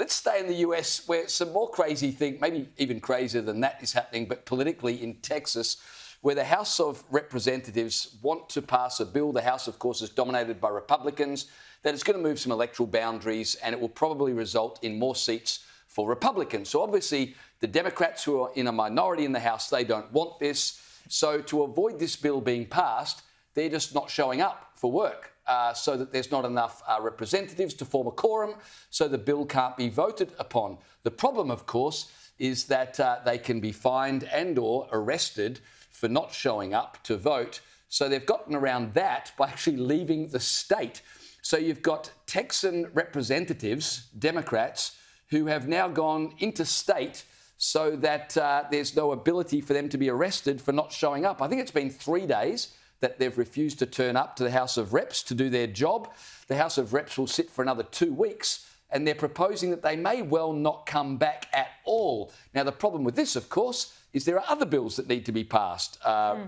let's stay in the US, where some more crazy thing, maybe even crazier than that, is happening, but politically in Texas, where the House of Representatives want to pass a bill. The House, of course, is dominated by Republicans, that is going to move some electoral boundaries, and it will probably result in more seats for Republicans. So obviously, the Democrats, who are in a minority in the House, they don't want this. So to avoid this bill being passed, they're just not showing up for work, so that there's not enough representatives to form a quorum, so the bill can't be voted upon. The problem, of course, is that they can be fined and or arrested for not showing up to vote. So they've gotten around that by actually leaving the state. So you've got Texan representatives, Democrats, who have now gone interstate so that there's no ability for them to be arrested for not showing up. I think it's been 3 days that they've refused to turn up to the House of Reps to do their job. The House of Reps will sit for another 2 weeks, and they're proposing that they may well not come back at all. Now, the problem with this, of course, is there are other bills that need to be passed.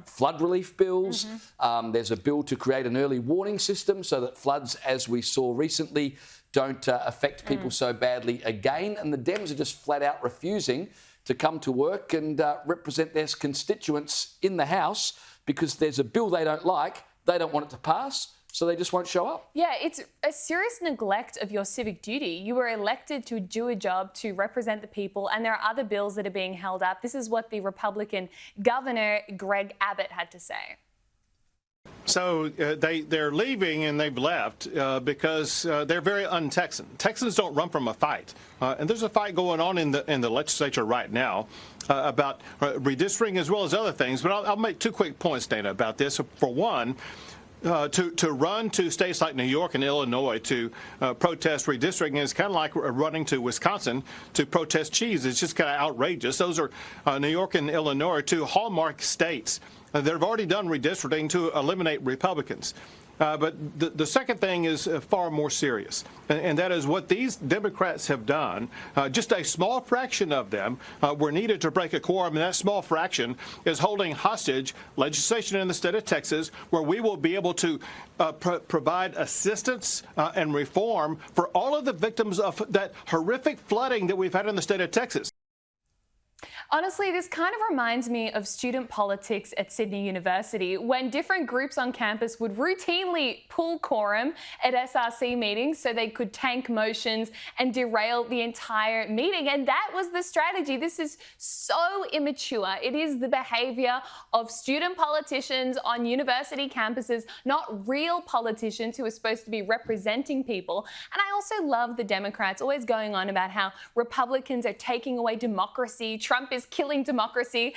Flood relief bills. There's a bill to create an early warning system so that floods, as we saw recently, don't affect people so badly again. And the Dems are just flat out refusing to come to work and represent their constituents in the House because there's a bill they don't like, they don't want it to pass, so they just won't show up. Yeah, it's a serious neglect of your civic duty. You were elected to do a job to represent the people, and there are other bills that are being held up. This is what the Republican Governor Greg Abbott had to say. So they're leaving and they've left because they're very un-Texan. Texans don't run from a fight. And there's a fight going on in the legislature right now about redistricting as well as other things. But I'll make 2 quick points, Dana, about this. For one, to run to states like New York and Illinois to protest redistricting is kind of like running to Wisconsin to protest cheese. It's just kind of outrageous. Those are New York and Illinois are 2 hallmark states that have already done redistricting to eliminate Republicans. But the second thing is far more serious, and that is what these Democrats have done. Just a small fraction of them were needed to break a quorum, and that small fraction is holding hostage legislation in the state of Texas where we will be able to provide assistance and reform for all of the victims of that horrific flooding that we've had in the state of Texas. Honestly, this kind of reminds me of student politics at Sydney University, when different groups on campus would routinely pull quorum at SRC meetings so they could tank motions and derail the entire meeting. And that was the strategy. This is so immature. It is the behaviour of student politicians on university campuses, not real politicians who are supposed to be representing people. And I also love the Democrats always going on about how Republicans are taking away democracy, Trump is killing democracy.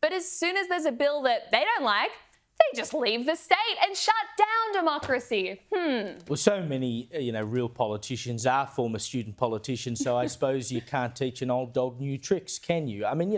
But as soon as there's a bill that they don't like, they just leave the state and shut down democracy. Well, so many, real politicians are former student politicians, so I suppose you can't teach an old dog new tricks, can you? I mean,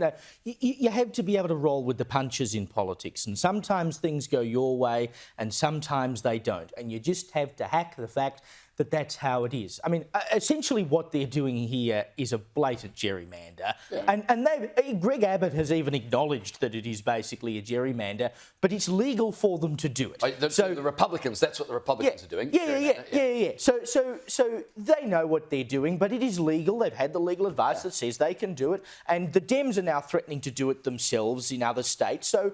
you have to be able to roll with the punches in politics, and sometimes things go your way and sometimes they don't, and you just have to hack the fact that that's how it is. I mean, essentially what they're doing here is a blatant gerrymander. Yeah. And Greg Abbott has even acknowledged that it is basically a gerrymander, but it's legal for them to do it. So the Republicans, that's what the Republicans are doing. Yeah. So they know what they're doing, but it is legal. They've had the legal advice that says they can do it, and the Dems are now threatening to do it themselves in other states. So,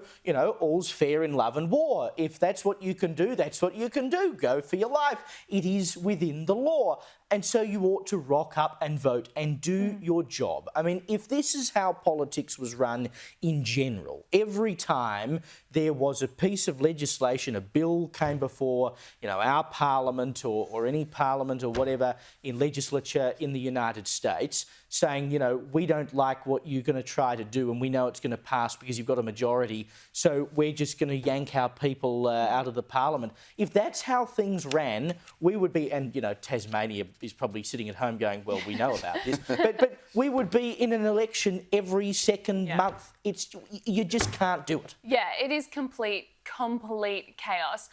all's fair in love and war. If that's what you can do, that's what you can do. Go for your life. It is within the law. And so you ought to rock up and vote and do your job. I mean, if this is how politics was run in general, every time there was a piece of legislation, a bill came before, our parliament or any parliament or whatever in legislature in the United States saying, we don't like what you're going to try to do and we know it's going to pass because you've got a majority, so we're just going to yank our people out of the parliament. If that's how things ran, we would be, and, Tasmania is probably sitting at home going, well, we know about this, but we would be in an election every second month. You just can't do it. Yeah, it is complete chaos.